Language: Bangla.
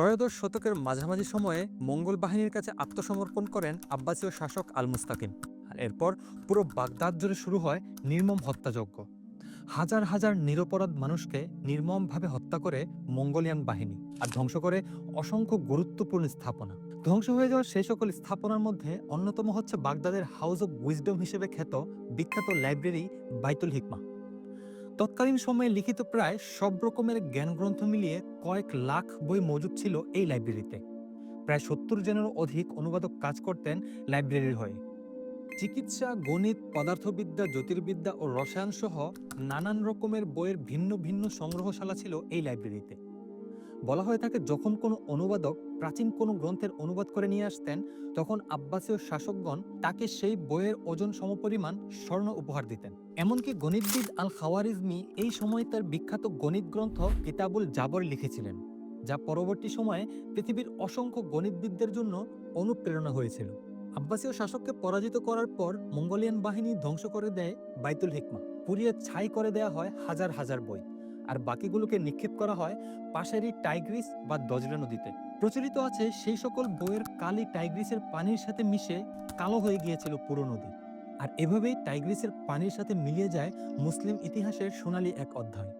ত্রয়োদশ শতকের মাঝামাঝি সময়ে মঙ্গল বাহিনীর কাছে আত্মসমর্পণ করেন আব্বাসীয় শাসক আল মুস্তাকিম। আর এরপর পুরো বাগদাদ জুড়ে শুরু হয় নির্মম হত্যাযজ্ঞ। হাজার হাজার নিরপরাধ মানুষকে নির্মমভাবে হত্যা করে মঙ্গোলিয়ান বাহিনী, আর ধ্বংস করে অসংখ্য গুরুত্বপূর্ণ স্থাপনা। ধ্বংস হয়ে যাওয়া সেই সকল স্থাপনার মধ্যে অন্যতম হচ্ছে বাগদাদের হাউস অব উইজডম হিসেবে খ্যাত বিখ্যাত লাইব্রেরি বাইতুল হিকমা। তৎকালীন সময়ে লিখিত প্রায় সব রকমের জ্ঞানগ্রন্থ মিলিয়ে কয়েক লাখ বই মজুদ ছিল এই লাইব্রেরিতে। প্রায় ৭০ জনেরও অধিক অনুবাদক কাজ করতেন লাইব্রেরির হয়ে। চিকিৎসা, গণিত, পদার্থবিদ্যা, জ্যোতির্বিদ্যা ও রসায়ন সহ নানান রকমের বইয়ের ভিন্ন ভিন্ন সংগ্রহশালা ছিল এই লাইব্রেরিতে। বলা হয়ে থাকে, যখন কোনো অনুবাদক প্রাচীন কোনো গ্রন্থের অনুবাদ করে নিয়ে আসতেন, তখন আব্বাসীয় শাসকগণ তাকে সেই বইয়ের ওজন সমপরিমাণ স্বর্ণ উপহার দিতেন। এমনকি গণিতবিদ আল খাওয়ারিজমি এই সময় তার বিখ্যাত গণিত গ্রন্থ কিতাবুল জাবর লিখেছিলেন, যা পরবর্তী সময়ে পৃথিবীর অসংখ্য গণিতবিদদের জন্য অনুপ্রেরণা হয়েছিল। আব্বাসীয় শাসককে পরাজিত করার পর মঙ্গোলিয়ান বাহিনী ধ্বংস করে দেয় বাইতুল হিকমা, পুড়িয়ে ছাই করে দেয়া হয় হাজার হাজার বই, আর বাকিগুলোকে নিক্ষেপ করা হয় পাশেরই টাইগ্রিস বা দজরা নদীতে। প্রচলিত আছে, সেই সকল বইয়ের কালি টাইগ্রিসের পানির সাথে মিশে কালো হয়ে গিয়েছিল পুরো নদী। আর এভাবেই টাইগ্রিসের পানির সাথে মিলিয়ে যায় মুসলিম ইতিহাসের সোনালী এক অধ্যায়।